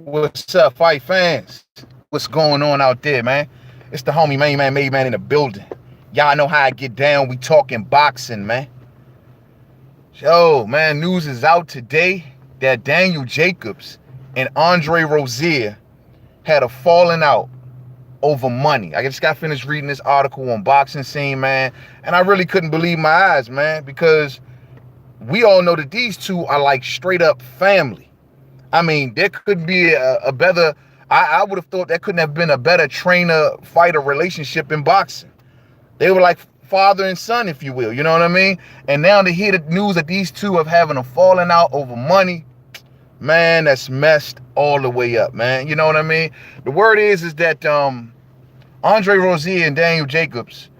What's up, fight fans? What's going on out there, man? It's the homie Main Man, Made Man in the building. Y'all know how I get down. We talking boxing, man. Yo, man, news is out today that Daniel Jacobs and Andre Rozier had a falling out over money. I just got finished reading this article on Boxing Scene, man, and I really couldn't believe my eyes, man, because we all know that these two are like straight up family. I mean, there could be a better, I would have thought there couldn't have been a better trainer-fighter relationship in boxing. They were like father and son, if you will, you know what I mean? And now to hear the news that these two are having a falling out over money, man, that's messed all the way up, man. You know what I mean? The word is that Andre Rozier and Daniel Jacobs,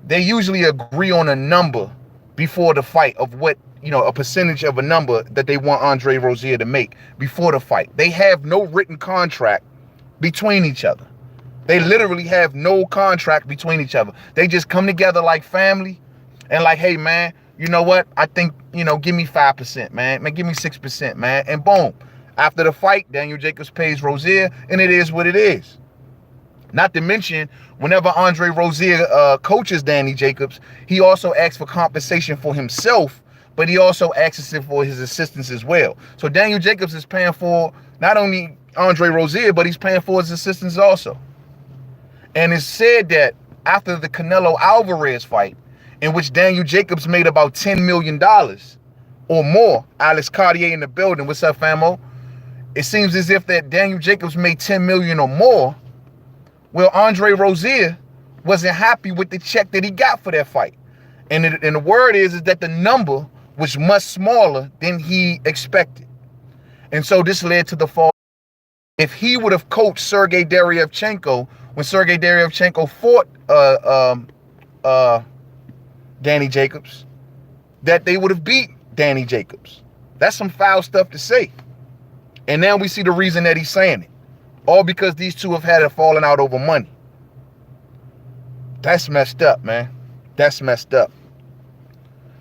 they usually agree on a number before the fight of what, a percentage of a number that they want Andre Rozier to make before the fight. They have no written contract between each other. They literally have no contract between each other. They just come together like family and like, hey, man, you know what? I think, give me 5%, man. Man, give me 6%, man. And boom. After the fight, Daniel Jacobs pays Rozier, and it is what it is. Not to mention, whenever Andre Rozier coaches Danny Jacobs, he also asks for compensation for himself, but he also asks for his assistants as well. So Daniel Jacobs is paying for not only Andre Rozier, but he's paying for his assistants also. And it's said that after the Canelo Alvarez fight, in which Daniel Jacobs made about $10 million or more, Alex Cartier in the building, what's up, famo? It seems as if that Daniel Jacobs made $10 million or more. Well, Andre Rozier wasn't happy with the check that he got for that fight. And the word is that the number was much smaller than he expected. And so this led to the fall. If he would have coached Sergey Deryevchenko when Sergey Deryevchenko fought Danny Jacobs, that they would have beat Danny Jacobs. That's some foul stuff to say. And now we see the reason that he's saying it. All because these two have had a falling out over money. That's messed up, man. That's messed up.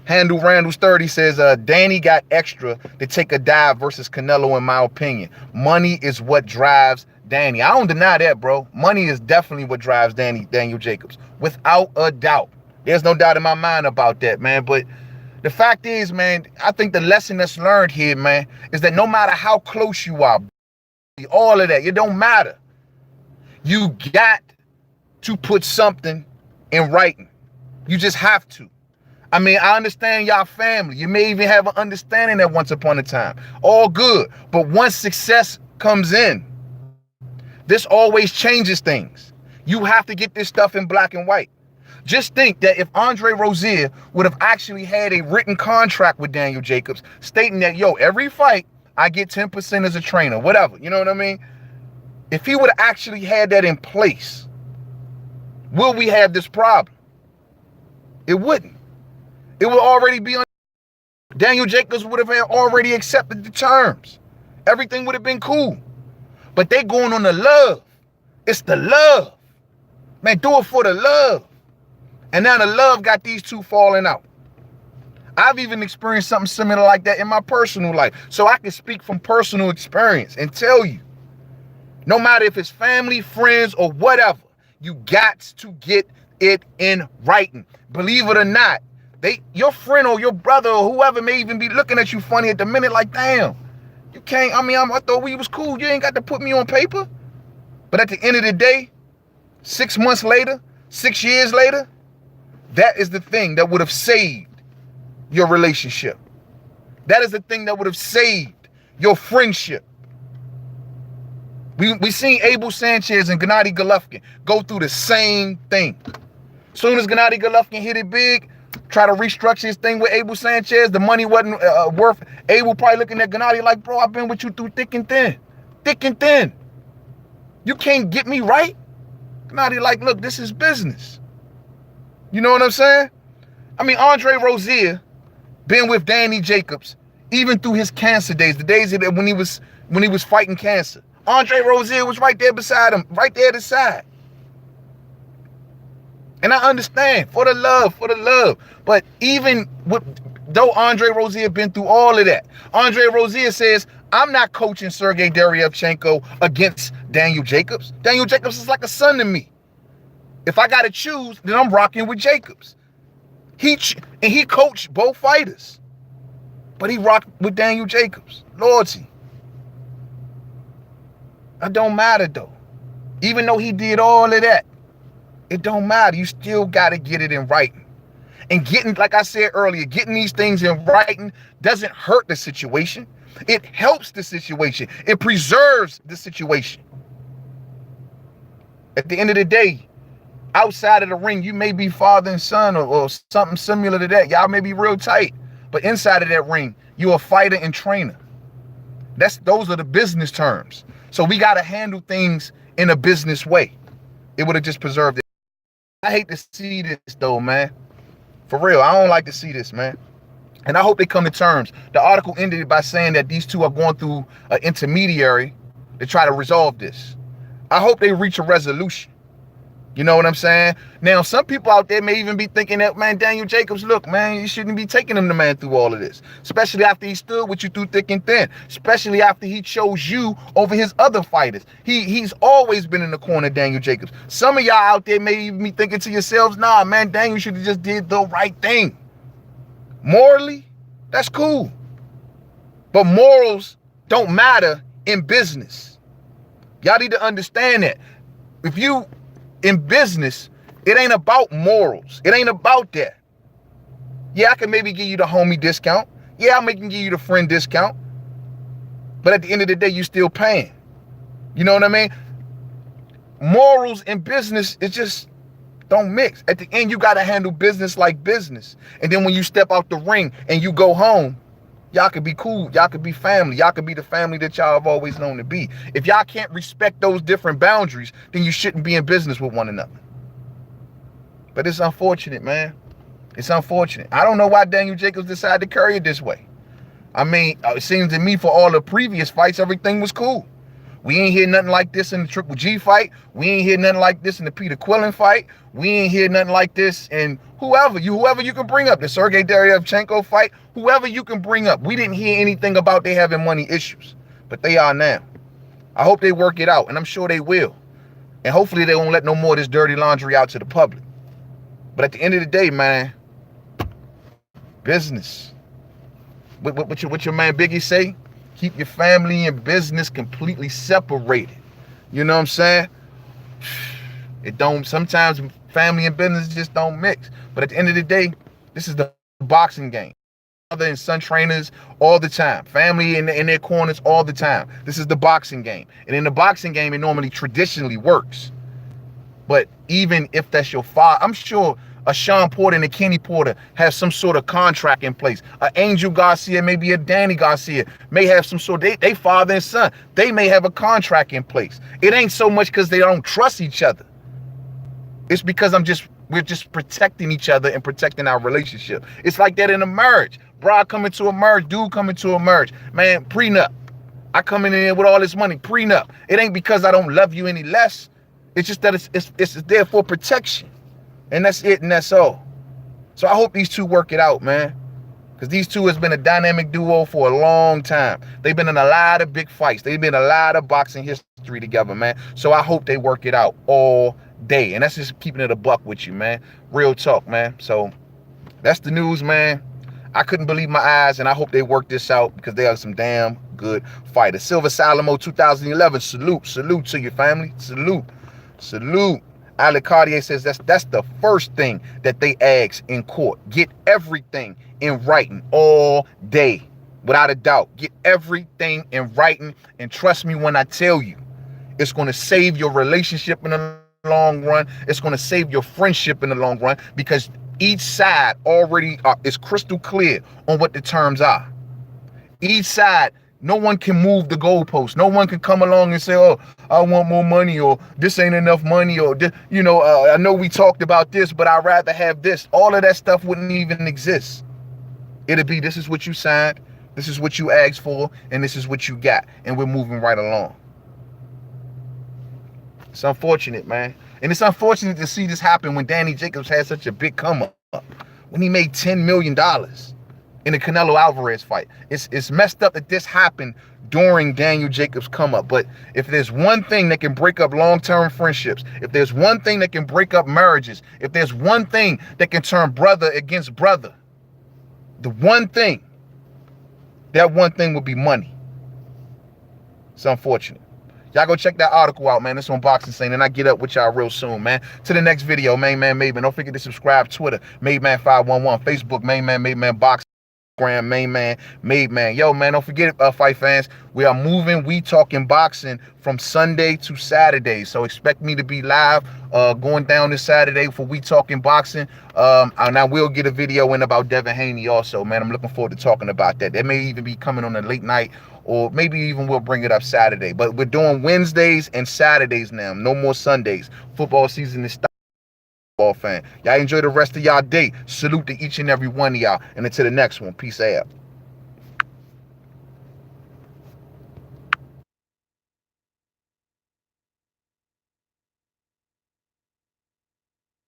Handle Randall's 30 says, Danny got extra to take a dive versus Canelo, in my opinion. Money is what drives Danny. I don't deny that, bro. Money is definitely what drives Daniel Jacobs. Without a doubt. There's no doubt in my mind about that, man. But the fact is, man, I think the lesson that's learned here, man, is that no matter how close you are, all of that, it don't matter. You got to put something in writing. You just have to. I mean, I understand y'all family. You may even have an understanding that once upon a time. All good. But once success comes in, this always changes things. You have to get this stuff in black and white. Just think that if Andre Rozier would have actually had a written contract with Daniel Jacobs stating that, every fight, I get 10% as a trainer, whatever. You know what I mean? If he would have actually had that in place, will we have this problem? It wouldn't. It would already be on. Daniel Jacobs would have already accepted the terms. Everything would have been cool. But they going on the love. It's the love. Man, do it for the love. And now the love got these two falling out. I've even experienced something similar like that in my personal life. So I can speak from personal experience and tell you, no matter if it's family, friends, or whatever, you got to get it in writing. Believe it or not, your friend or your brother or whoever may even be looking at you funny at the minute like, damn, you can't, I thought we was cool. You ain't got to put me on paper. But at the end of the day, 6 months later, 6 years later, that is the thing that would have saved your relationship. That is the thing that would have saved your friendship. We seen Abel Sanchez and Gennady Golovkin go through the same thing. Soon as Gennady Golovkin hit it big, try to restructure his thing with Abel Sanchez, the money wasn't worth. Abel probably looking at Gennady like, bro, I've been with you through thick and thin. Thick and thin. You can't get me right? Gennady like, look, this is business. You know what I'm saying? I mean, Andre Rozier been with Danny Jacobs even through his cancer days, the days that when he was fighting cancer. Andre Rozier was right there beside him, right there at his side. And I understand, for the love. But even though Andre Rozier been through all of that, Andre Rozier says, I'm not coaching Sergey Deryevchenko against Daniel Jacobs. Daniel Jacobs is like a son to me. If I got to choose, then I'm rocking with Jacobs. He coached both fighters, but he rocked with Daniel Jacobs. Loyalty. It don't matter though. Even though he did all of that, it don't matter. You still got to get it in writing. And getting, like I said earlier, getting these things in writing doesn't hurt the situation. It helps the situation. It preserves the situation. At the end of the day, outside of the ring, you may be father and son or something similar to that. Y'all may be real tight. But inside of that ring, you're a fighter and trainer. Those are the business terms. So we got to handle things in a business way. It would have just preserved it. I hate to see this though, man. For real, I don't like to see this, man. And I hope they come to terms. The article ended by saying that these two are going through an intermediary to try to resolve this. I hope they reach a resolution. You know what I'm saying? Now, some people out there may even be thinking that, man, Daniel Jacobs, look, man, you shouldn't be taking him, the man, through all of this. Especially after he stood with you through thick and thin. Especially after he chose you over his other fighters. He's always been in the corner of Daniel Jacobs. Some of y'all out there may even be thinking to yourselves, nah, man, Daniel should have just did the right thing. Morally, that's cool. But morals don't matter in business. Y'all need to understand that. If you in business, it ain't about morals. It ain't about that. Yeah, I can maybe give you the homie discount. Yeah, I can give you the friend discount. But at the end of the day, you still paying. You know what I mean? Morals and business, it just don't mix. At the end, you got to handle business like business. And then when you step out the ring and you go home, y'all could be cool. Y'all could be family. Y'all could be the family that y'all have always known to be. If y'all can't respect those different boundaries, then you shouldn't be in business with one another. But it's unfortunate, man. It's unfortunate. I don't know why Daniel Jacobs decided to carry it this way. I mean, it seems to me for all the previous fights, everything was cool. We ain't hear nothing like this in the Triple G fight. We ain't hear nothing like this in the Peter Quillen fight. We ain't hear nothing like this in whoever you can bring up. The Sergey Deryevchenko fight, whoever you can bring up. We didn't hear anything about they having money issues, but they are now. I hope they work it out, and I'm sure they will. And hopefully they won't let no more of this dirty laundry out to the public. But at the end of the day, man, business. What your man Biggie say? Keep your family and business completely separated. You know what I'm saying? It don't, sometimes family and business just don't mix. But at the end of the day, this is the boxing game. Mother and son trainers all the time. Family in their corners all the time. This is the boxing game. And in the boxing game, it normally traditionally works. But even if that's your father, I'm sure a Sean Porter and a Kenny Porter have some sort of contract in place. An Angel Garcia, maybe a Danny Garcia, may have some sort of, they father and son, they may have a contract in place. It ain't so much because they don't trust each other. It's because we're just protecting each other and protecting our relationship. It's like that in a marriage. Bride coming to a marriage, dude coming to a marriage. Man, prenup. I come in here with all this money, prenup. It ain't because I don't love you any less. It's just that it's there for protection. And that's it, and that's all. So I hope these two work it out, man. Because these two has been a dynamic duo for a long time. They've been in a lot of big fights. They've been in a lot of boxing history together, man. So I hope they work it out all day. And that's just keeping it a buck with you, man. Real talk, man. So that's the news, man. I couldn't believe my eyes, and I hope they work this out because they are some damn good fighters. Silver Salamo 2011. Salute to your family. Salute. Alec Cartier says that's the first thing that they ask in court. Get everything in writing all day, without a doubt. Get everything in writing, and trust me when I tell you, it's going to save your relationship in the long run. It's going to save your friendship in the long run because each side already is crystal clear on what the terms are. Each side, no one can move the goalpost. No one can come along and say, oh, I want more money, or this ain't enough money, or, I know we talked about this, but I'd rather have this. All of that stuff wouldn't even exist. It'd be, this is what you signed, this is what you asked for, and this is what you got. And we're moving right along. It's unfortunate, man. And it's unfortunate to see this happen when Danny Jacobs had such a big come up. When he made $10 million in the Canelo Alvarez fight. It's messed up that this happened during Daniel Jacobs' come up. But if there's one thing that can break up long-term friendships, if there's one thing that can break up marriages, if there's one thing that can turn brother against brother, the one thing, that one thing would be money. It's unfortunate. Y'all go check that article out, man. It's on Boxing Scene, and I get up with y'all real soon, man. To the next video, Main Man Made Man. Don't forget to subscribe. Twitter, Made Man 511. Facebook, Made Man Boxing. Instagram, Main Man Made Man. Yo, man, don't forget, fight fans, we are moving We Talking Boxing from Sunday to Saturday. So expect me to be live going down this Saturday for We Talking Boxing. And I will get a video in about Devin Haney also, man. I'm looking forward to talking about that. That may even be coming on a late night, or maybe even we'll bring it up Saturday. But we're doing Wednesdays and Saturdays now. No more Sundays. Football season is starting. Fan. Y'all enjoy the rest of y'all day. Salute to each and every one of y'all. And until the next one, peace out.